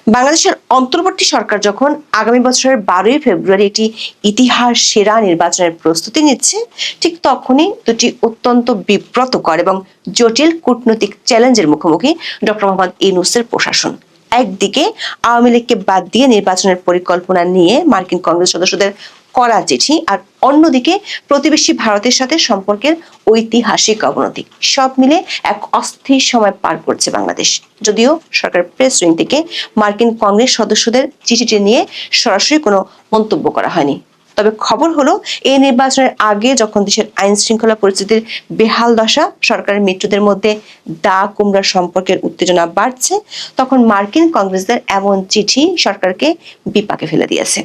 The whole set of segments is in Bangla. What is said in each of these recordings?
বাংলাদেশের অন্তর্বর্তী সরকার যখন আগামী বছরের 12ই ফেব্রুয়ারি একটি ইতিহাস সেরা নির্বাচনের প্রস্তুতি নিচ্ছে, ঠিক তখনই দুটি অত্যন্ত বিব্রতকর এবং জটিল কূটনৈতিক চ্যালেঞ্জের মুখোমুখি ডক্টর মোহাম্মদ ইউনূসের প্রশাসন। একদিকে আওয়ামী লীগকে বাদ দিয়ে নির্বাচনের পরিকল্পনা নিয়ে মার্কিন কংগ্রেস সদস্যদের করা চিঠি, আর অন্যদিকে প্রতিবেশী ভারতের সাথে সম্পর্কের ঐতিহাসিক অবনতি, সব মিলে এক অস্থির সময় পার করছে বাংলাদেশ। যদিও সরকার প্রেস উইং থেকে মার্কিন কংগ্রেস সদস্যদের চিঠিটি নিয়ে সরাসরি কোনো মন্তব্য করা হয়নি। তবে খবর হলো, এই নির্বাচনের আগে যখন দেশের আইন শৃঙ্খলা পরিস্থিতির বেহাল দশা, সরকারের মিত্রদের মধ্যে দা কুমড়া সম্পর্কের উত্তেজনা বাড়ছে, তখন মার্কিন কংগ্রেসদের এমন চিঠি সরকারকে বিপাকে ফেলে দিয়েছে।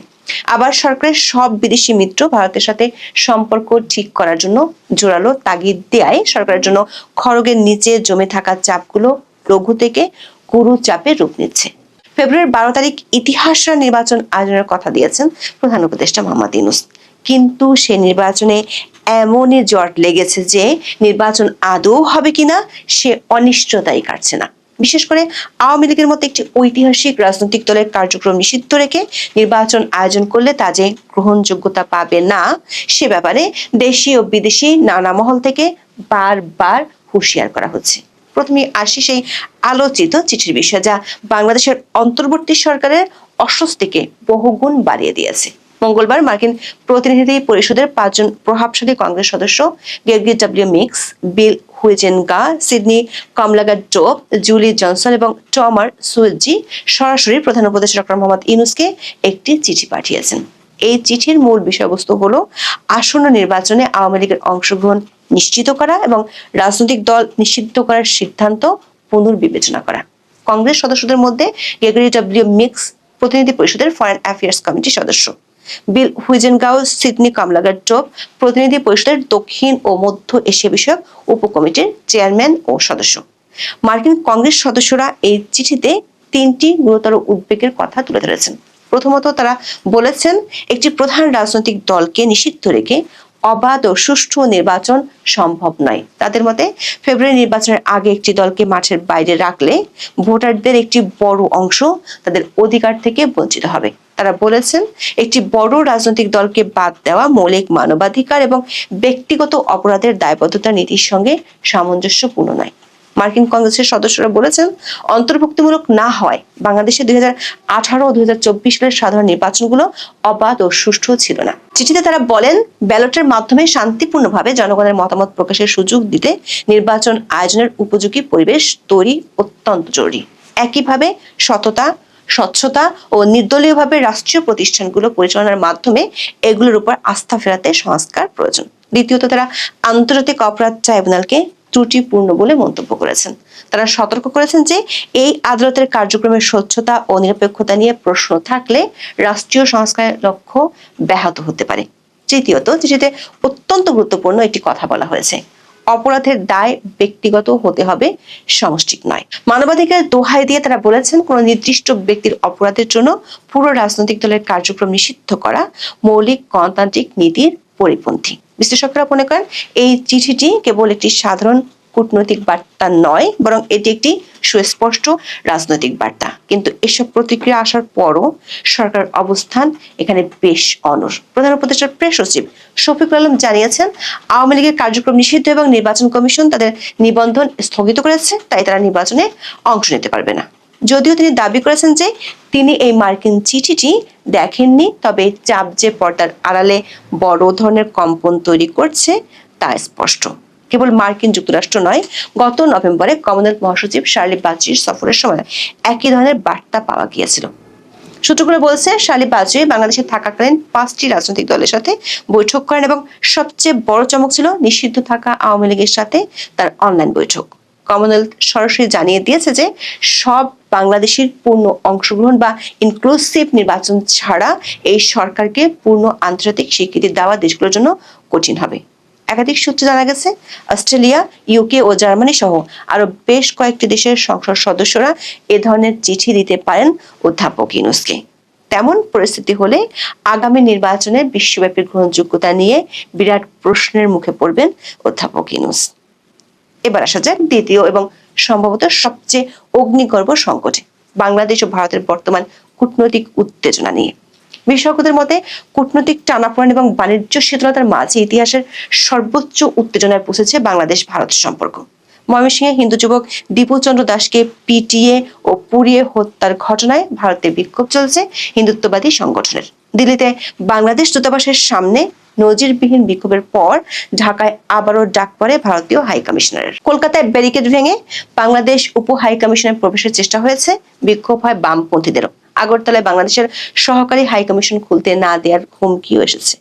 আবার সরকারের সব বিদেশি মিত্র ভারতের সাথে সম্পর্ক ঠিক করার জন্য জোরালো তাগিদ দেয় সরকারের জন্য খড়গের নিচে জমে থাকা চাপগুলো লঘু থেকে গুরু চাপে রূপ নিচ্ছে। ফেব্রুয়ারির 12 তারিখ ইতিহাস নির্বাচন আয়োজনের কথা দিয়েছেন প্রধান উপদেষ্টা মোহাম্মদ ইউনূস, কিন্তু সে নির্বাচনে এমনই জট লেগেছে যে নির্বাচন আদৌ হবে কিনা সে অনিশ্চয়তাই কাটছে না। বিশেষ করে আওয়ামী লীগের মতো একটি ঐতিহাসিক রাজনৈতিক দলের কার্যক্রম নিষিদ্ধ রেখে নির্বাচন আয়োজন করলে তা যে গ্রহণযোগ্যতা পাবে না, সে ব্যাপারে দেশি ও বিদেশি নানা মহল থেকে বারবার হুঁশিয়ার করা হচ্ছে। প্রথমে আসি সেই আলোচিত চিঠির বিষয়, যা বাংলাদেশের অন্তর্বর্তী সরকারের অস্বস্তিকে বহুগুণ বাড়িয়ে দিয়েছে। মঙ্গলবার মার্কিন প্রতিনিধি পরিষদের 5 জন প্রভাবশালী কংগ্রেস সদস্য গের্গিট ডব্লিউ মিক্স, বিল হুইজেনগা, সিডনি কমলাগা-টোপ, জুলি জনসন এবং টমার সুয়েজি সরাসরি প্রধান উপদেষ্টা ডক্টর মোহাম্মদ ইউনূসকে একটি চিঠি পাঠিয়েছেন। এই চিঠির মূল বিষয়বস্তু হলো আসন্ন নির্বাচনে আওয়ামী লীগের অংশগ্রহণ নিশ্চিত করা এবং রাজনৈতিক দল নিষিদ্ধ করার সিদ্ধান্ত পুনর্বিবেচনা করা। কংগ্রেস সদস্যদের মধ্যে গের্গি ডব্লিউ মিক্স প্রতিনিধি পরিষদের ফরেন অ্যাফেয়ার্স কমিটির সদস্য, বিল হুইজেনগাও সিডনি কমলাগা-টোপ প্রতিনিধি পরিষদের দক্ষিণ ও মধ্য এশিয়া বিষয়ক উপকমিটির চেয়ারম্যান ও সদস্য। মার্কিন কংগ্রেস সদস্যরা এই চিঠিতে 3টি গুরুতর উদ্বেগের কথা তুলে ধরেছেন। প্রথমত, তারা বলেছেন, একটি প্রধান রাজনৈতিক দলকে নিষিদ্ধ রেখে অবাধ ও সুষ্ঠু নির্বাচন সম্ভব নয়। তাদের মতে, ফেব্রুয়ারি নির্বাচনের আগে একটি দলকে মাঠের বাইরে রাখলে ভোটারদের একটি বড় অংশ তাদের অধিকার থেকে বঞ্চিত হবে। তারা বলেছেন, একটি বড় রাজনৈতিক দলকে বাদ দেওয়া মৌলিক মানবাধিকার এবং ব্যক্তিগত অপরাধের দায়বদ্ধতা নীতির সঙ্গে সামঞ্জস্যপূর্ণ নয়। মার্কিন কংগ্রেসের সদস্যরা বলেছেন, অন্তর্ভুক্তিমূলক না হয় বাংলাদেশে 2018 ও 2024 সালের সাধারণ নির্বাচনগুলো অবাধ ও সুষ্ঠু ছিল না। চিঠিতে তারা বলেন, ব্যালটের মাধ্যমে শান্তিপূর্ণভাবে জনগণের মতামত প্রকাশের সুযোগ দিতে নির্বাচন আয়োজনের উপযোগী পরিবেশ তৈরি অত্যন্ত জরুরি। একইভাবে সততা, স্বচ্ছতা ও নির্দলীয়ভাবে রাষ্ট্রীয় প্রতিষ্ঠানগুলো পরিচালনার মাধ্যমে এগুলোর উপর আস্থা ফেরাতে সংস্কার প্রয়োজন। দ্বিতীয়ত, তারা আন্তর্জাতিক অপরাধ ট্রাইব্যুনালকে ত্রুটিপূর্ণ বলে মন্তব্য করেছেন। তারা সতর্ক করেছেন যে এই আদালতের কার্যক্রমের স্বচ্ছতা ও নিরপেক্ষতা নিয়ে প্রশ্ন থাকলে রাষ্ট্রীয় সংস্কারের লক্ষ্য ব্যাহত হতে পারে। তৃতীয়ত, চিঠিতে অত্যন্ত গুরুত্বপূর্ণ একটি কথা বলা হয়েছে, অপরাধের দায় ব্যক্তিগত হতে হবে, সামষ্টিক নয়। মানবাধিকার দোহাই দিয়ে তারা বলেছেন, কোন নির্দিষ্ট ব্যক্তির অপরাধের জন্য পুরো রাজনৈতিক দলের কার্যক্রম নিষিদ্ধ করা মৌলিক গণতান্ত্রিক নীতির পরিপন্থী। বিশ্লেষকরা মনে করেন, এই চিঠিটি কেবল একটি সাধারণ কূটনৈতিক বার্তা নয়, বরং এটি একটি সুস্পষ্ট রাজনৈতিক বার্তা। কিন্তু এসব প্রতিক্রিয়া আসার পরও সরকারের অবস্থান এখানে বেশ অনড়। প্রধান উপদেষ্টার প্রেস সচিব শফিকুল আলম জানিয়েছেন, আওয়ামী লীগের কার্যক্রম নিষিদ্ধ এবং নির্বাচন কমিশন তাদের নিবন্ধন স্থগিত করেছে, তাই তারা নির্বাচনে অংশ নিতে পারবে না। যদিও তিনি দাবি করেছেন যে তিনি এই মার্কিন চিঠিটি দেখেননি, তবে চাপ যে পর্দার আড়ালে বড় ধরনের কম্পন তৈরি করছে তা স্পষ্ট। কেবল মার্কিন যুক্তরাষ্ট্র নয়, গত নভেম্বরে কমনওয়েলথ মহাসচিব শার্লি বাচির সফরের সময় একই ধরনের বার্তা পাওয়া গিয়েছিল। সূত্রগুলো বলছে, শার্লি বাচি বাংলাদেশে থাকাকালীন 5টি রাজনৈতিক দলের সাথে বৈঠক করেন এবং সবচেয়ে বড় চমক ছিল নিষিদ্ধ থাকা আওয়ামী লীগের সাথে তার অনলাইন বৈঠক। কমনওয়েলথ সরাসরি জানিয়ে দিয়েছে যে সব বাংলাদেশের পূর্ণ অংশগ্রহণ বা ইনক্লুসিভ নির্বাচন ছাড়া এই সরকারকে পূর্ণ আন্তর্জাতিক স্বীকৃতি দেওয়া দেশগুলোর জন্য কঠিন হবে। একাধিক সূত্রে জানা গেছে, অস্ট্রেলিয়া, ইউকে ও জার্মানি সহ আরো বেশ কয়েকটি দেশের সংসদ সদস্যরা এ ধরনের চিঠি দিতে পারেন অধ্যাপক ইউনূসকে। তেমন পরিস্থিতি হলে আগামী নির্বাচনের বিশ্বব্যাপী গ্রহণযোগ্যতা নিয়ে বিরাট প্রশ্নের মুখে পড়বেন অধ্যাপক ইউনূস। এবার আসা যাক দ্বিতীয় এবং সম্ভবত সবচেয়ে অগ্নিগর্ভ সংকটে, বাংলাদেশ ও ভারতের বর্তমান কূটনৈতিক উত্তেজনা নিয়ে। বিশেষজ্ঞদের মতে কূটনৈতিক টানাপোড়েন এবং বাণিজ্য শীতলতার মাঝে ইতিহাসের সর্বোচ্চ উত্তেজনায় পৌঁছেছে বাংলাদেশ ভারত সম্পর্ক। ময়মনসিংহে হিন্দু যুবক দীপু চন্দ্র দাসকে পিটিয়ে ও পুড়িয়ে হত্যার ঘটনায় ভারতে বিক্ষোভ চলছে হিন্দুত্ববাদী সংগঠনের। দিল্লিতে বাংলাদেশ দূতাবাসের সামনে নজিরবিহীন বিক্ষোভের পর ঢাকায় আবারও ডাক পড়ে ভারতীয় হাই কমিশনারের। কলকাতায় ব্যারিকেড ভেঙে বাংলাদেশ উপ হাই কমিশনের প্রবেশের চেষ্টা হয়েছে, বিক্ষোভ হয় বামপন্থীদেরও। আগরতলায় বাংলাদেশের সহকারী হাই কমিশন খুলতে না দেওয়ার হুমকিও এসেছে।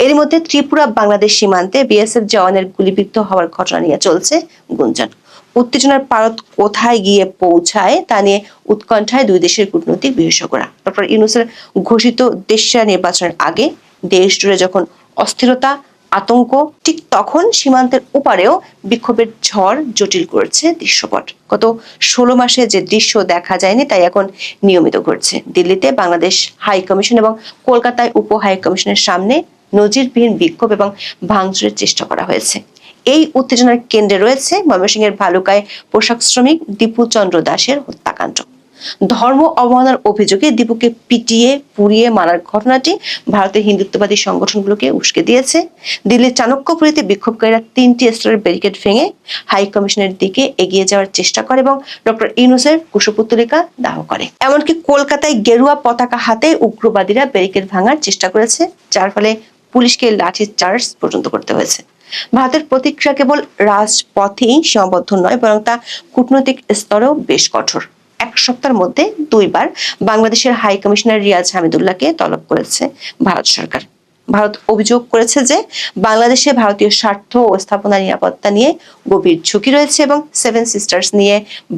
এর মধ্যে ত্রিপুরা বাংলাদেশ সীমান্তে বিএসএফ জওয়ানের গুলিবিদ্ধ হওয়ার ঘটনা নিয়ে চলছে গুঞ্জন। উত্তেজনার পারদ কোথায় গিয়ে পৌঁছায় তা নিয়ে উৎকণ্ঠায় দুই দেশের কূটনৈতিক বিশেষজ্ঞরা। ডক্টর ইউনূসের ঘোষিত দেশীয় নির্বাচনের আগে দেশ জুড়ে যখন অস্থিরতা, আতঙ্ক, ঠিক তখন সীমান্তের ওপারেও বিক্ষোভের ঝড় জটিল করেছে দৃশ্যপট। গত 16 মাসে যে দৃশ্য দেখা যায়নি তাই এখন নিয়মিত ঘটছে। দিল্লিতে বাংলাদেশ হাই কমিশন এবং কলকাতায় উপ হাই কমিশনের সামনে নজিরবিহীন বিক্ষোভ এবং ভাঙচুরের চেষ্টা করা হয়েছে। এই উত্তেজনার কেন্দ্রে রয়েছে ময়মনসিংহের ভালুকায় পোশাক শ্রমিক দীপু চন্দ্র দাসের হত্যাকাণ্ড। ধর্ম অবমাননার অভিযোগে দীপুকে পিটিয়ে পুড়িয়ে মারার ঘটনাটি ভারতের হিন্দুত্ববাদী সংগঠনগুলোকে উস্কে দিয়েছে। দিল্লির চাণক্যপুরীতে বিক্ষোভকারীরা 3টি স্তরের ব্যারিকেড ভেঙে হাই কমিশনের দিকে এগিয়ে যাওয়ার চেষ্টা করে এবং ডক্টর ইউনূসের কুশপুত্তলিকা দাহ করে। এমনকি কলকাতায় গেরুয়া পতাকা হাতে উগ্রবাদীরা ব্যারিকেড ভাঙার চেষ্টা করেছে, যার ফলে পুলিশকে লাঠি চার্জ পর্যন্ত করতে হয়েছে। ভারতের প্রতিক্রিয়া কেবল রাজপথেই সীমাবদ্ধ নয়, বরং তা কূটনৈতিক স্তরেও বেশ কঠোর। 1 সপ্তাহের মধ্যে 2 বার বাংলাদেশের হাই কমিশনার রিয়াজ হামিদুল্লাহকে তলব করেছে ভারত সরকার। ভারত অভিযোগ করেছে যে বাংলাদেশে ভারতীয় স্বার্থ ও স্থাপনা নিরাপত্তা নিয়ে গভীর ঝুঁকি রয়েছে এবং 7 সিস্টার্স নিয়ে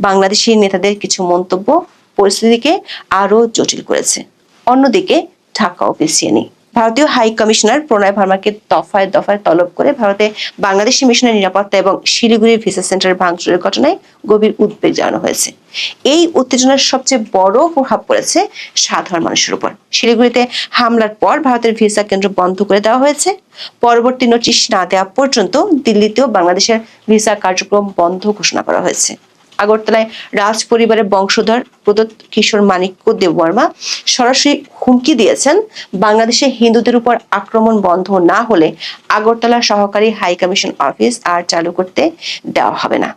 বাংলাদেশি নেতাদের কিছু মন্তব্য পরিস্থিতিকে আরো জটিল করেছে। অন্যদিকে ঢাকাও পিছিয়ে নেই। ভারতীয় হাই কমিশনার প্রণয় ভার্মাকে দফায় দফায় তলব করে ভারতে বাংলাদেশি মিশনের নিরাপত্তা এবং শিলিগুড়ির ভিসা সেন্টার ভাঙচুরের ঘটনায় গভীর উদ্বেগ জানানো হয়েছে। এই উত্তেজনার সবচেয়ে বড় প্রভাব পড়েছে সাধারণ মানুষের উপর। শিলিগুড়িতে হামলার পর ভারতের ভিসা কেন্দ্র বন্ধ করে দেওয়া হয়েছে। পরবর্তী নোটিশ না দেওয়া পর্যন্ত দিল্লিতেও বাংলাদেশের ভিসা কার্যক্রম বন্ধ ঘোষণা করা হয়েছে। আগরতলায় রাজ পরিবারের বংশধর প্রদত্ত কিশোর মানিক্য দেববর্মা সরাসরি হুমকি দিয়েছেন, বাংলাদেশে হিন্দুদের উপর আক্রমণ বন্ধ না হলে আগরতলা সহকারী হাই কমিশন অফিস আর চালু করতে দেওয়া হবে না।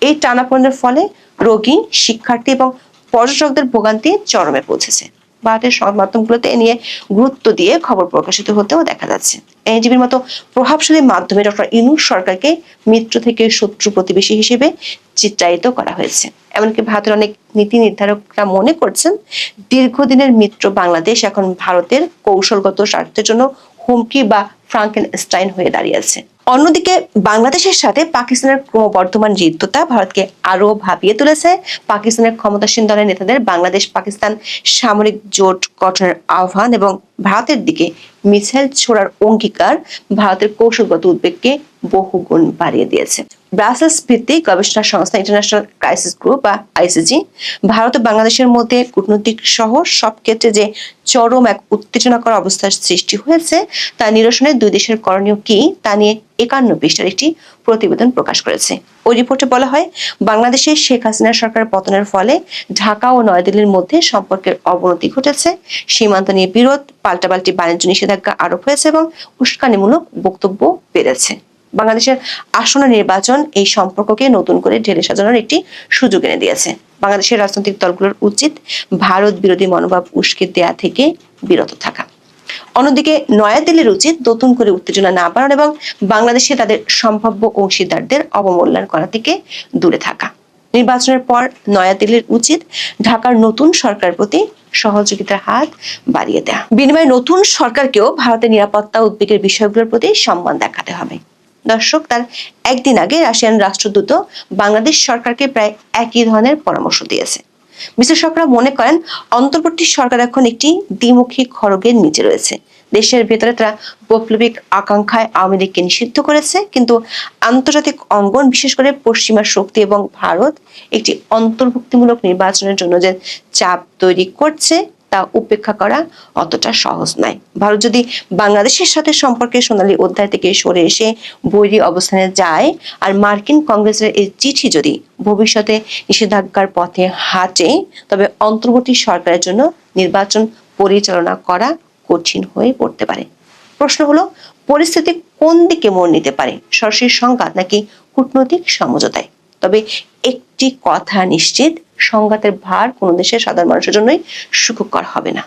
এই টানাপোড়েনের ফলে রোগী, শিক্ষার্থী এবং পর্যটকদের ভোগান্তি চরমে পৌঁছেছে। ভারতের সংবাদ মাধ্যমগুলোতে এ নিয়ে গুরুত্ব দিয়ে খবর প্রকাশিত হতেও দেখা যাচ্ছে। এনজিবির মতো প্রভাবশালী মাধ্যমে ডক্টর ইউনূস সরকারকে মিত্র থেকে শত্রু প্রতিবেশী হিসেবে চিত্রায়িত করা হয়েছে। এমনকি ভারতের অনেক নীতি নির্ধারকরা মনে করছেন দীর্ঘদিনের মিত্র বাংলাদেশ এখন ভারতের কৌশলগত স্বার্থের জন্য হুমকি বা ফ্রাঙ্কেনস্টাইন হয়ে দাঁড়িয়েছে। অন্যদিকে বাংলাদেশের সাথে পাকিস্তানের ক্রমবর্ধমান হৃদ্যতা ভারতকে আরো ভাবিয়ে তুলেছে। পাকিস্তানের ক্ষমতাসীন দলের নেতাদের বাংলাদেশ পাকিস্তান সামরিক জোট গঠনের আহ্বান এবং ভারতের দিকে মিসাইল ছোড়ার অঙ্গীকার ভারতের কৌশলগত উদ্বেগকে বহুগুণ বাড়িয়ে দিয়েছে। ব্রাসেলস ভিত্তিক গবেষণা সংস্থা ইন্টারন্যাশনাল ক্রাইসিস গ্রুপ বা আইসিজি ভারত ও বাংলাদেশের মধ্যে কূটনৈতিক সহ সব ক্ষেত্রে যে চরম এক উত্তেজনাকর অবস্থার সৃষ্টি হয়েছে তা নিরসনে দুই দেশের করণীয় কি তা নিয়ে 51 পৃষ্ঠার একটি প্রতিবেদন প্রকাশ করেছে। ওই রিপোর্টে বলা হয়, বাংলাদেশের শেখ হাসিনা সরকারের পতনের ফলে ঢাকা ও নয়াদিল্লির মধ্যে সম্পর্কের অবনতি ঘটেছে, সীমান্ত নিয়ে বিরোধ, পাল্টাপাল্টি বাণিজ্য নিষেধাজ্ঞা আরোপ হয়েছে এবং উস্কানিমূলক বক্তব্য বেড়েছে। বাংলাদেশের আসন্ন নির্বাচন এই সম্পর্ককে নতুন করে ঢেলে সাজানোর একটি সুযোগ এনে দিয়েছে। বাংলাদেশের রাজনৈতিক দলগুলোর উচিত ভারত বিরোধী মনোভাব উস্কে দেয়া থেকে বিরত থাকা। অন্যদিকে নয়াদিল্লির উচিত নতুন করে উত্তেজনা না বাড়ানো এবং বাংলাদেশে তাদের সম্ভাব্য অংশীদারদের অবমূল্যায়ন করা থেকে দূরে থাকা। নির্বাচনের পর নয়াদিল্লির উচিত ঢাকার নতুন সরকারের প্রতি সহযোগিতার হাত বাড়িয়ে দেয়া। বিনিময়ে নতুন সরকারকেও ভারতের নিরাপত্তা উদ্বেগের বিষয়গুলোর প্রতি সম্মান দেখাতে হবে। দর্শক, তার একদিন আগে রাশিয়ান রাষ্ট্রদূত বাংলাদেশ সরকারকে প্রায় একই ধরনের পরামর্শ দিয়েছে। বিশ্লেষকরা মনে করেন অন্তর্বর্তী সরকার এখন একটি দ্বিমুখী খড়গের নিচে রয়েছে। দেশের ভেতরে তারা বৈপ্লবিক আকাঙ্ক্ষায় আওয়ামী লীগকে নিষিদ্ধ করেছে, কিন্তু আন্তর্জাতিক অঙ্গন বিশেষ করে পশ্চিমা শক্তি এবং ভারত একটি অন্তর্ভুক্তিমূলক নির্বাচনের জন্য যে চাপ তৈরি করছে তা উপেক্ষা করা অতটা সহজ নয়। ভারত যদি বাংলাদেশের সাথে সম্পর্কের সোনালী অধ্যায় থেকে সরে এসে বৈরী অবস্থানে যায়, আর মার্কিন কংগ্রেসের এই চিঠি যদি ভবিষ্যতে নিষেধাজ্ঞার পথে হাঁটে, তবে অন্তর্বর্তী সরকারের জন্য নির্বাচন পরিচালনা করা কঠিন হয়ে পড়তে পারে। প্রশ্ন হলো, পরিস্থিতি কোন দিকে মোড় নিতে পারে, সরাসরি সংঘাত নাকি কূটনৈতিক সমঝোতায়? তবে একটি কথা নিশ্চিত, সংঘাতের ভার কোনো দেশের সাধারণ মানুষের জন্যই সুখকর হবে না।